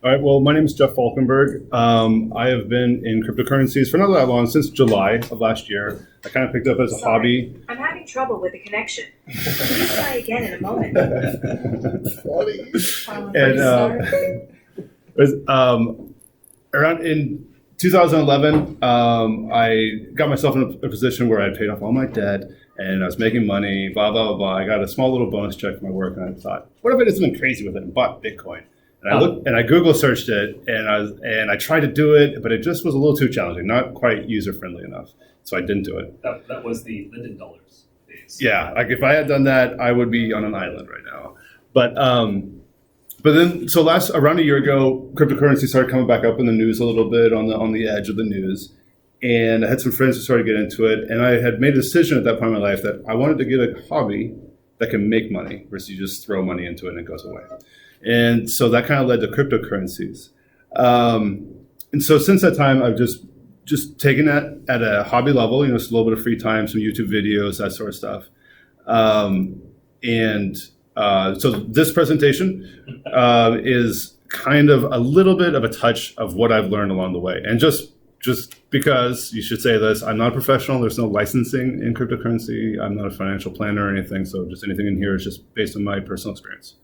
All right. Well, my name is Jeff Falkenberg. I have been in cryptocurrencies for not that long, since July of last year. I kind of picked up as a hobby. I'm having trouble with the connection. Please try again in a moment. Around in 2011, I got myself in a position where I paid off all my debt and I was making money, blah, blah, blah. I got a small little bonus check for my work, and I thought, what if I did something crazy with it and bought Bitcoin? And I looked and I Google searched it, and I tried to do it, but it just was a little too challenging, not quite user friendly enough. So I didn't do it. That was the Linden dollars days. Yeah, like if I had done that, I would be on an island right now. But then, so around a year ago, cryptocurrency started coming back up in the news a little bit on the edge of the news, and I had some friends who started to get into it, and I had made a decision at that point in my life that I wanted to get a hobby that can make money versus you just throw money into it and it goes away. And so that kind of led to cryptocurrencies. And so since that time, I've just taken that at a hobby level, just a little bit of free time, some YouTube videos, that sort of stuff. So this presentation is kind of a little bit of a touch of what I've learned along the way. And just because you should say this, I'm not a professional. There's no licensing in cryptocurrency. I'm not a financial planner or anything. So just anything in here is just based on my personal experience.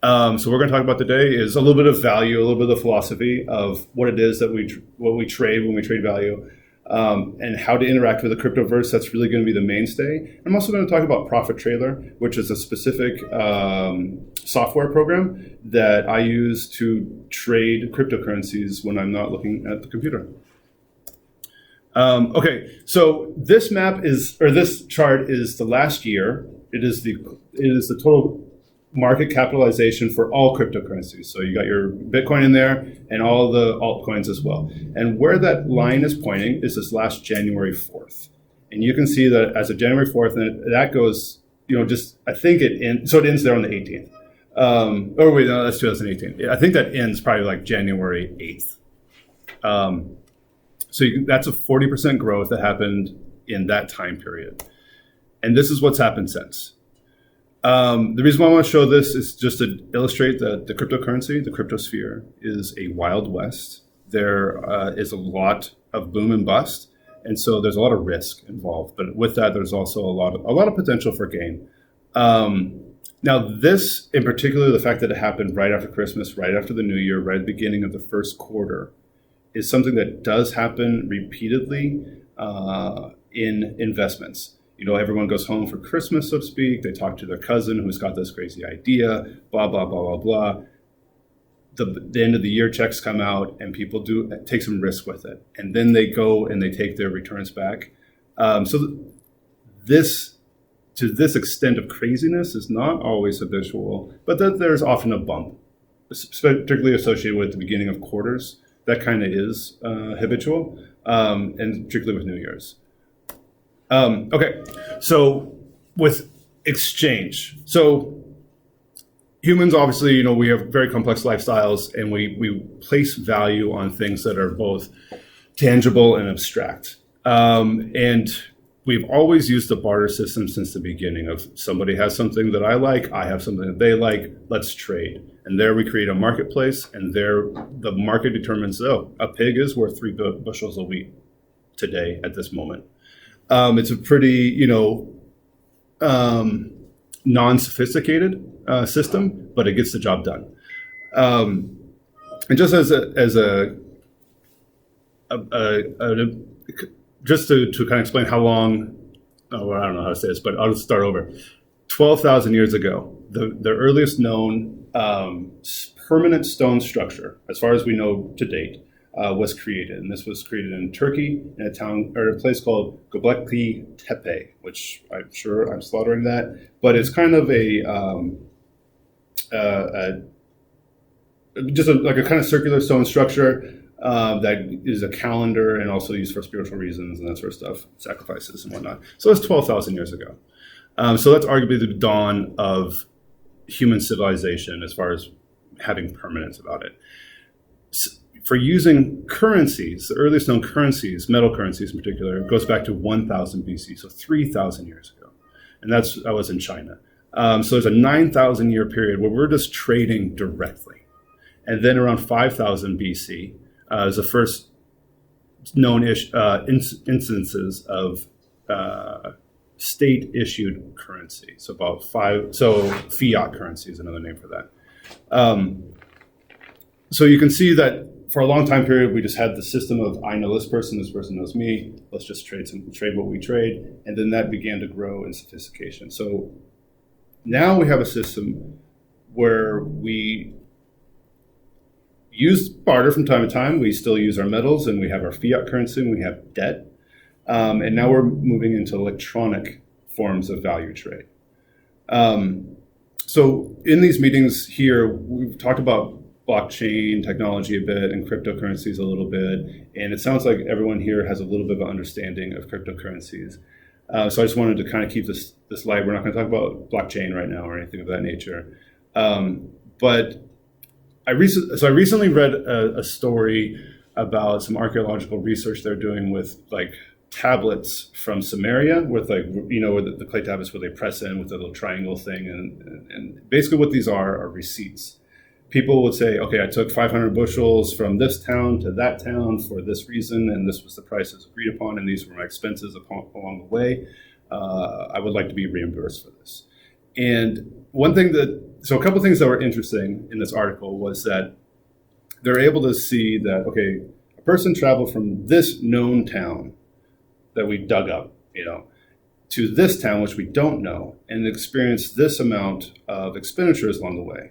So what we're going to talk about today is a little bit of value, a little bit of the philosophy of what it is that what we trade when we trade value, and how to interact with the cryptoverse. That's really going to be the mainstay. I'm also going to talk about Profit Trailer, which is a specific software program that I use to trade cryptocurrencies when I'm not looking at the computer. Okay, so this chart is the last year. It is the total market capitalization for all cryptocurrencies. So you got your Bitcoin in there and all the altcoins as well. And where that line is pointing is this last January 4th. And you can see that as of January 4th, and that goes, I think it ends there on the 18th. That's 2018. I think that ends probably like January 8th. That's a 40% growth that happened in that time period. And this is what's happened since. The reason why I want to show this is just to illustrate that the cryptocurrency, the cryptosphere, is a wild west. There is a lot of boom and bust, and so there's a lot of risk involved. But with that, there's also a lot of potential for gain. Now, this in particular, the fact that it happened right after Christmas, right after the New Year, right at the beginning of the first quarter, is something that does happen repeatedly in investments. Everyone goes home for Christmas, so to speak. They talk to their cousin who's got this crazy idea, blah, blah, blah, blah, blah. The end of the year checks come out and people do take some risk with it. And then they go and they take their returns back. To this extent of craziness is not always habitual, but that there's often a bump, particularly associated with the beginning of quarters. That kind of is habitual, and particularly with New Year's. Okay, so with exchange. So humans, obviously, we have very complex lifestyles, and we place value on things that are both tangible and abstract. And we've always used the barter system since the beginning of somebody has something that I like, I have something that they like, let's trade. And there we create a marketplace, and there the market determines, a pig is worth 3 bushels of wheat today at this moment. It's a pretty, non-sophisticated system, but it gets the job done. And just just to kind of explain how long, I don't know how to say this, but I'll just start over. 12,000 years ago, the earliest known permanent stone structure, as far as we know to date, was created, and this was created in Turkey in a place called Göbekli Tepe, which I'm sure I'm slaughtering that, but it's kind of like a kind of circular stone structure that is a calendar and also used for spiritual reasons and that sort of stuff, sacrifices and whatnot. So that's 12,000 years ago. So that's arguably the dawn of human civilization as far as having permanence about it. For using currencies, the earliest known currencies, metal currencies in particular, goes back to 1000 BC, so 3,000 years ago. And that was in China. So there's a 9,000 year period where we're just trading directly. And then around 5000 BC is the first known instances of state-issued currency. So fiat currency is another name for that. So you can see that for a long time period, we just had the system of I know this person knows me. Let's just trade what we trade, and then that began to grow in sophistication. So now we have a system where we use barter from time to time. We still use our metals, and we have our fiat currency, and we have debt. And now we're moving into electronic forms of value trade. So in these meetings here, we've talked about blockchain technology a bit and cryptocurrencies a little bit. And it sounds like everyone here has a little bit of an understanding of cryptocurrencies. So I just wanted to kind of keep this light. We're not going to talk about blockchain right now or anything of that nature. But I recently read a story about some archaeological research they're doing with like tablets from Samaria with like, where the clay tablets where they press in with the little triangle thing. And basically what these are receipts. People would say, okay, I took 500 bushels from this town to that town for this reason, and this was the prices agreed upon, and these were my expenses along the way. I would like to be reimbursed for this. And so a couple of things that were interesting in this article was that they're able to see that, okay, a person traveled from this known town that we dug up, to this town, which we don't know, and experienced this amount of expenditures along the way.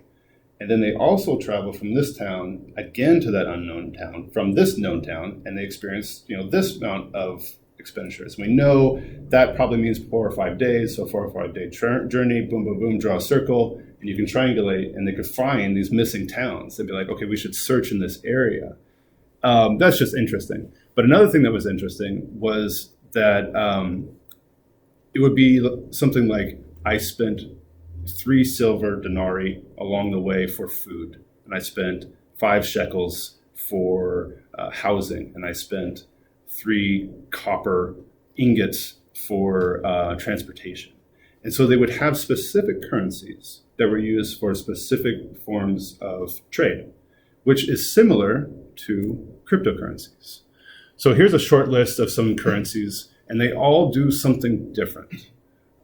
And then they also travel from this town again to that unknown town, from this known town, and they experience, this amount of expenditures. We know that probably means 4 or 5 days. So 4 or 5 day journey, boom, boom, boom, draw a circle, and you can triangulate, and they could find these missing towns. They'd be like, okay, we should search in this area. That's just interesting. But another thing that was interesting was that it would be something like, I spent 3 silver denarii along the way for food, and I spent 5 shekels for housing, and I spent 3 copper ingots for transportation. And so they would have specific currencies that were used for specific forms of trade, which is similar to cryptocurrencies. So here's a short list of some currencies, and they all do something different.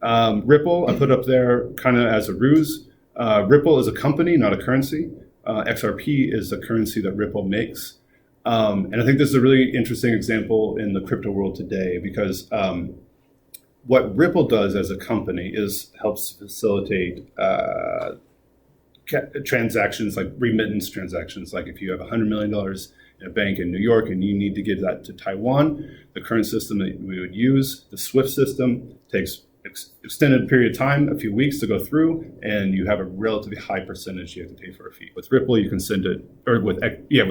Ripple, I put up there kind of as a ruse. Ripple is a company, not a currency. XRP is the currency that Ripple makes. And I think this is a really interesting example in the crypto world today because what Ripple does as a company is helps facilitate transactions like remittance transactions. Like if you have $100 million in a bank in New York and you need to give that to Taiwan, the current system that we would use, the SWIFT system, takes extended period of time, a few weeks to go through, and you have a relatively high percentage you have to pay for a fee. With Ripple, you can send it, or with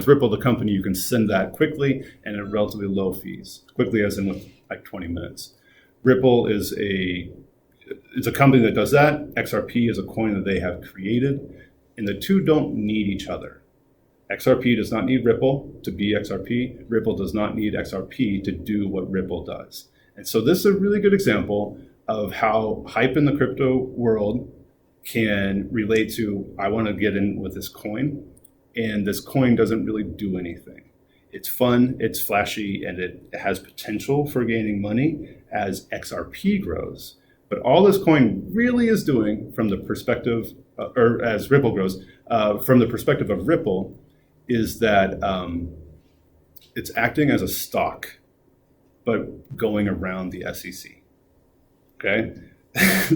Ripple, the company, you can send that quickly and at relatively low fees, quickly as in with like 20 minutes. Ripple is a company that does that. XRP is a coin that they have created, and the two don't need each other. XRP does not need Ripple to be XRP. Ripple does not need XRP to do what Ripple does. And so this is a really good example of how hype in the crypto world can relate to, I want to get in with this coin, and this coin doesn't really do anything. It's fun, it's flashy, and it has potential for gaining money as XRP grows. But all this coin really is doing from the perspective, or as Ripple grows, from the perspective of Ripple, is that it's acting as a stock, but going around the SEC. Okay,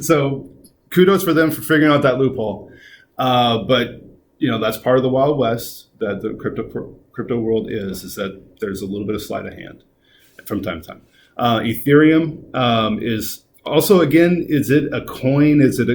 so kudos for them for figuring out that loophole. But that's part of the Wild West that the crypto world is that there's a little bit of sleight of hand from time to time. Ethereum is also, again, is it a coin? Is it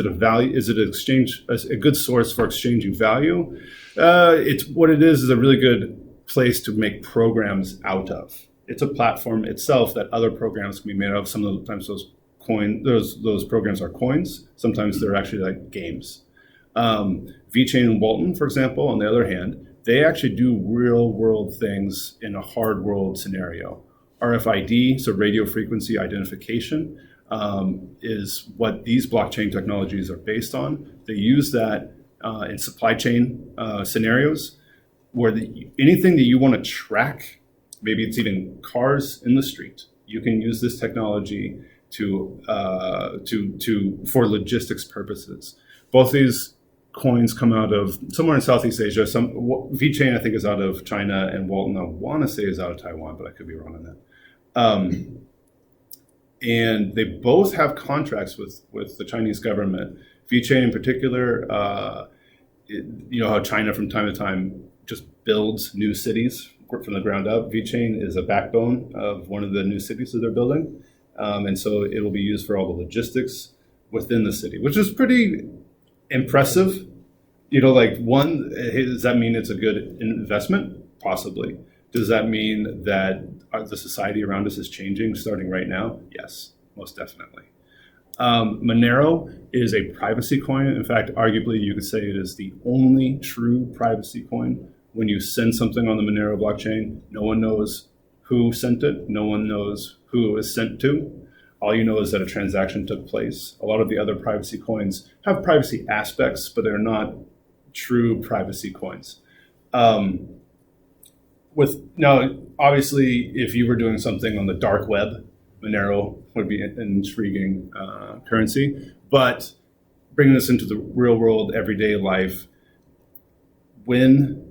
a value? Is it an exchange? A good source for exchanging value? It's what it is a really good place to make programs out of. It's a platform itself that other programs can be made of. Sometimes those programs are coins. Sometimes they're actually like games. VeChain and Walton, for example, on the other hand, they actually do real world things in a hard world scenario. RFID, so radio frequency identification, is what these blockchain technologies are based on. They use that in supply chain scenarios, where anything that you want to track, maybe it's even cars in the street, you can use this technology for logistics purposes. Both these coins come out of somewhere in Southeast Asia. VeChain, I think, is out of China, and Walton, I want to say, is out of Taiwan, but I could be wrong on that. And they both have contracts with the Chinese government. VeChain in particular, you know how China from time to time just builds new cities from the ground up. VeChain is a backbone of one of the new cities that they're building. And so it will be used for all the logistics within the city, which is pretty impressive. You know, like, one, does that mean it's a good investment? Possibly. Does that mean that the society around us is changing starting right now? Yes, most definitely. Monero is a privacy coin. In fact, arguably, you could say it is the only true privacy coin. When you send something on the Monero blockchain, no one knows who sent it. No one knows who it was sent to. All you know is that a transaction took place. A lot of the other privacy coins have privacy aspects, but they're not true privacy coins. Now, obviously, if you were doing something on the dark web, Monero would be an intriguing currency. But bringing this into the real world, everyday life, when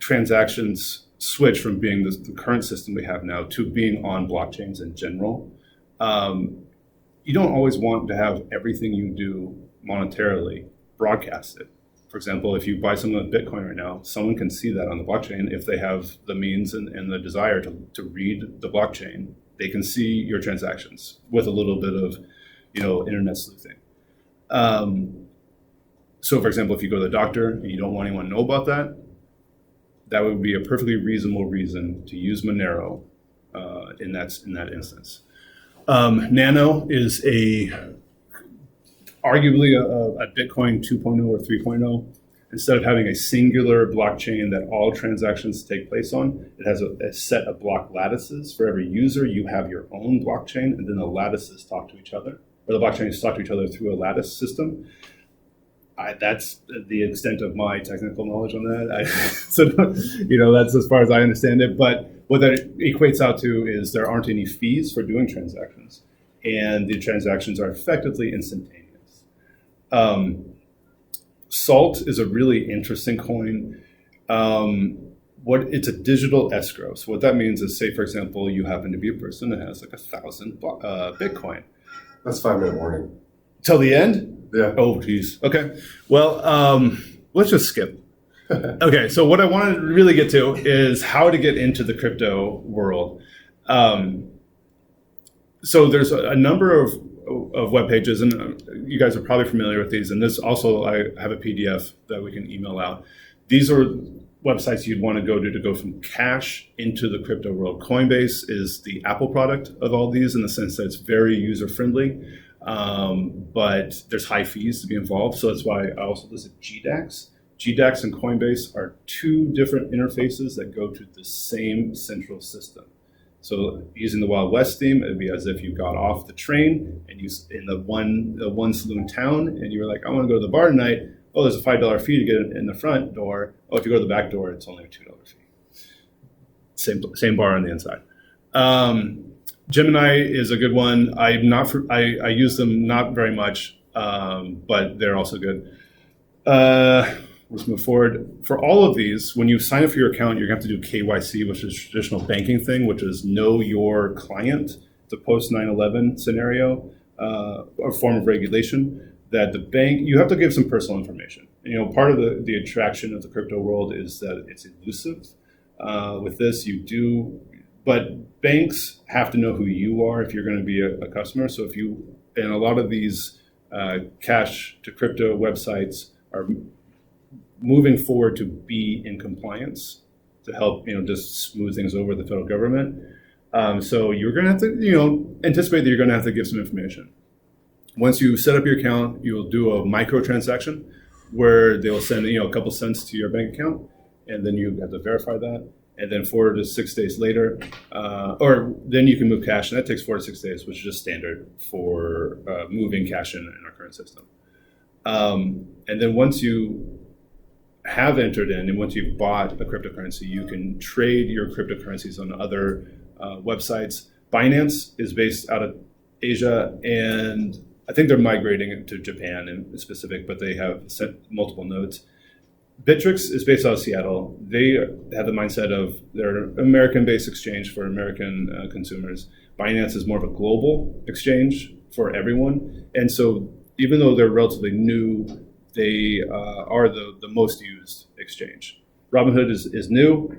transactions switch from being the current system we have now to being on blockchains in general, you don't always want to have everything you do monetarily broadcasted. For example, if you buy something with Bitcoin right now, someone can see that on the blockchain if they have the means and the desire to read the blockchain. They can see your transactions with a little bit of, internet sleuthing. So, for example, if you go to the doctor and you don't want anyone to know about that, that would be a perfectly reasonable reason to use Monero in that instance. Nano is arguably a Bitcoin 2.0 or 3.0. Instead of having a singular blockchain that all transactions take place on, it has a set of block lattices. For every user, you have your own blockchain, and then the lattices talk to each other, or the blockchains talk to each other through a lattice system. That's the extent of my technical knowledge on that. That's as far as I understand it. But what that equates out to is there aren't any fees for doing transactions, and the transactions are effectively instantaneous. Salt is a really interesting coin. It's a digital escrow. So what that means is, say, for example, you happen to be a person that has like 1,000 Bitcoin. That's 5-minute warning. Till the end? Yeah. Oh, geez. Okay. Well, let's just skip. Okay. So what I want to really get to is how to get into the crypto world. So there's a number of web pages, and you guys are probably familiar with these. And this also, I have a PDF that we can email out. These are websites you'd want to go from cash into the crypto world. Coinbase is the Apple product of all these in the sense that it's very user friendly, but there's high fees to be involved. So that's why I also listed GDAX. GDAX and Coinbase are two different interfaces that go to the same central system. So using the Wild West theme, it'd be as if you got off the train and you in the one saloon town, and you were like, I want to go to the bar tonight. Oh, there's a $5 fee to get in the front door. Oh, if you go to the back door, it's only a $2 fee. Same bar on the inside. Gemini is a good one. I use them not very much, but they're also good. Let's move forward. For all of these, when you sign up for your account, you're going to have to do KYC, which is a traditional banking thing, which is know your client. It's a post 9/11 scenario, a form of regulation that the bank, you have to give some personal information. Part of the attraction of the crypto world is that it's elusive. With this, you do, but banks have to know who you are if you're going to be a customer. So and a lot of these cash to crypto websites are moving forward to be in compliance to help, just smooth things over the federal government. So you're going to have to, anticipate that you're going to have to give some information. Once you set up your account, you'll do a micro transaction where they'll send, a couple cents to your bank account, and then you have to verify that. And then 4 to 6 days later, or then you can move cash, and that takes 4 to 6 days, which is just standard for moving cash in our current system. And then once you have entered in, and once you've bought a cryptocurrency, you can trade your cryptocurrencies on other websites. Binance is based out of Asia, and I think they're migrating it to Japan in specific, but they have set multiple nodes. Bittrex is based out of Seattle. They have the mindset of they're an American-based exchange for American consumers. Binance is more of a global exchange for everyone. And so even though they're relatively new, they are the most used exchange. Robinhood is new,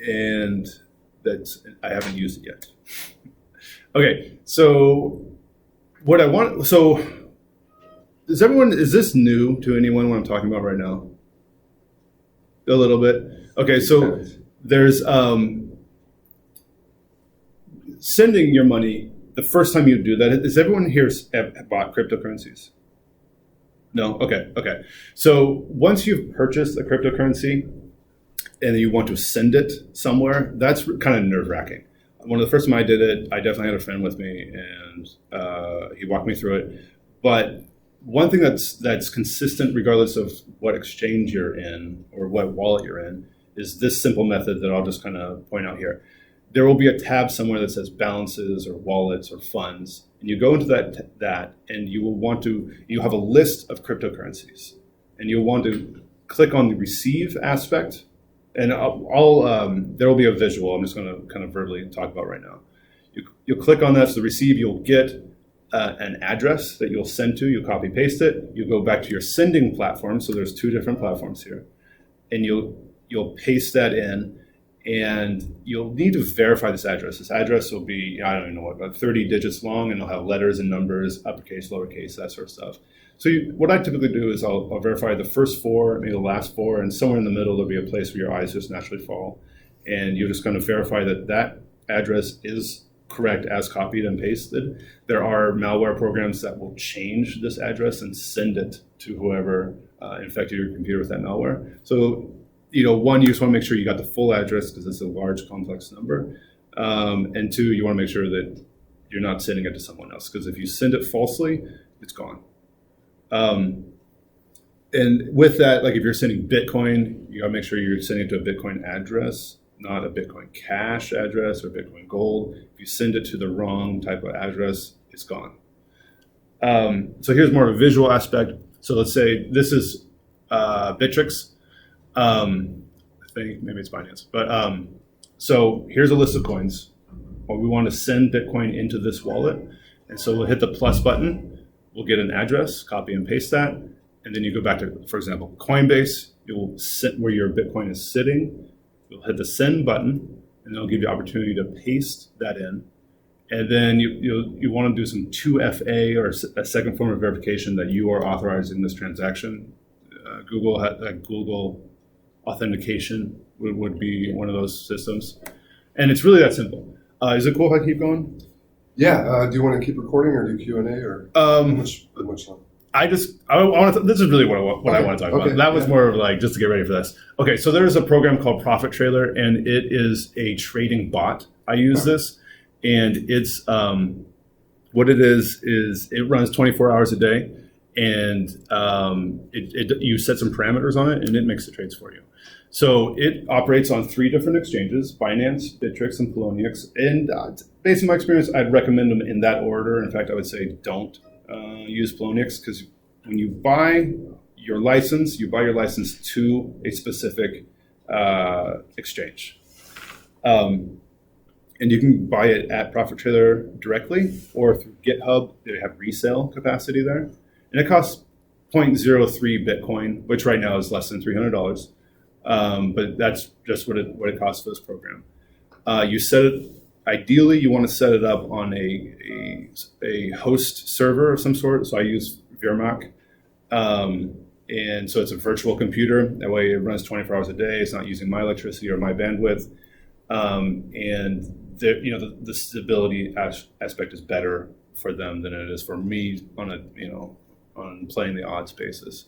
and I haven't used it yet. Okay, so is this new to anyone what I'm talking about right now? A little bit. Okay, so there's sending your money. The first time you do that, is everyone here bought cryptocurrencies? No? Okay. So once you've purchased a cryptocurrency and you want to send it somewhere, that's kind of nerve-wracking. One of the first time I did it, I definitely had a friend with me, and he walked me through it. But one thing that's consistent regardless of what exchange you're in or what wallet you're in is this simple method that I'll just kind of point out here. There will be a tab somewhere that says balances or wallets or funds, and you go into that and you have a list of cryptocurrencies, and you'll want to click on the receive aspect, and there will be a visual I'm just going to kind of verbally talk about right now. You'll click on that, so the receive, you'll get an address that you'll send to, you'll copy paste it, you go back to your sending platform, so there's two different platforms here, and you'll paste that in, and you'll need to verify this address. This address will be, I don't even know, about 30 digits long, and it'll have letters and numbers, uppercase, lowercase, that sort of stuff. So what I typically do is I'll verify the first four, maybe the last four, and somewhere in the middle there'll be a place where your eyes just naturally fall, and you're just going to verify that address is correct as copied and pasted. There are malware programs that will change this address and send it to whoever infected your computer with that malware. So, one, you just want to make sure you got the full address because it's a large, complex number. And two, you want to make sure that you're not sending it to someone else, because if you send it falsely, it's gone. And with that, like if you're sending Bitcoin, you got to make sure you're sending it to a Bitcoin address, not a Bitcoin Cash address or Bitcoin Gold. If you send it to the wrong type of address, it's gone. So here's more of a visual aspect. So let's say this is Bittrex. I think maybe it's Binance. But so here's a list of coins. Well, we want to send Bitcoin into this wallet. And so we'll hit the plus button. We'll get an address, copy and paste that. And then you go back to, for example, Coinbase. You'll sit where your Bitcoin is sitting. You'll hit the send button, and it'll give you the opportunity to paste that in. And then you want to do some 2FA or a second form of verification that you are authorizing this transaction. Google authentication would be one of those systems. And it's really that simple. Is it cool if I keep going? Yeah. Do you want to keep recording or do Q&A or how much time? This is really what I want to talk about. That was more of like just to get ready for this. Okay, so there's a program called Profit Trailer, and it is a trading bot. I use this, and it's what it is it runs 24 hours a day, and you set some parameters on it, and it makes the trades for you. So it operates on 3 different exchanges: Binance, Bittrex, and Poloniex. And based on my experience, I'd recommend them in that order. In fact, I would say don't use Poloniex, because when you buy your license to a specific exchange. And you can buy it at Profit Trailer directly or through GitHub. They have resale capacity there. And it costs 0.03 Bitcoin, which right now is less than $300. But that's just what it costs for this program. You set it. Ideally, you want to set it up on a host server of some sort. So I use Virmac. And so it's a virtual computer. That way it runs 24 hours a day. It's not using my electricity or my bandwidth. And the stability aspect is better for them than it is for me on playing the odds basis.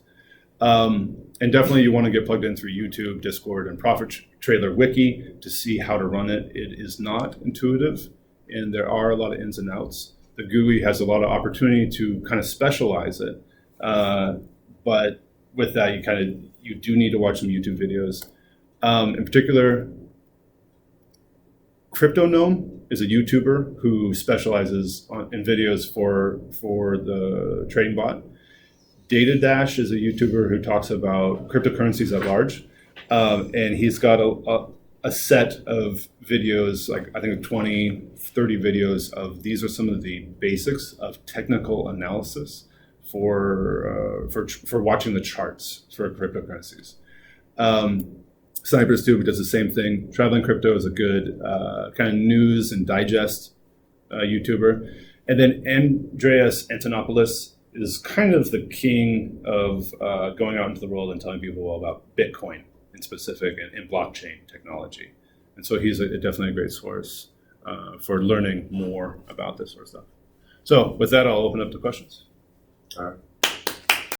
And definitely you want to get plugged in through YouTube, Discord, and Profit Trailer Wiki to see how to run it. It is not intuitive, and there are a lot of ins and outs. The GUI has a lot of opportunity to kind of specialize it, but with that, you do need to watch some YouTube videos. In particular, Crypto Gnome is a YouTuber who specializes in videos for the trading bot. Data Dash is a YouTuber who talks about cryptocurrencies at large, and he's got a set of videos, like I think 20, 30 videos of these are some of the basics of technical analysis for watching the charts for cryptocurrencies. Sniper's Tube does the same thing. Traveling Crypto is a good kind of news and digest YouTuber. And then Andreas Antonopoulos is kind of the king of going out into the world and telling people about Bitcoin in specific and blockchain technology. And so he's definitely a great source for learning more about this sort of stuff. So with that, I'll open up to questions. All right.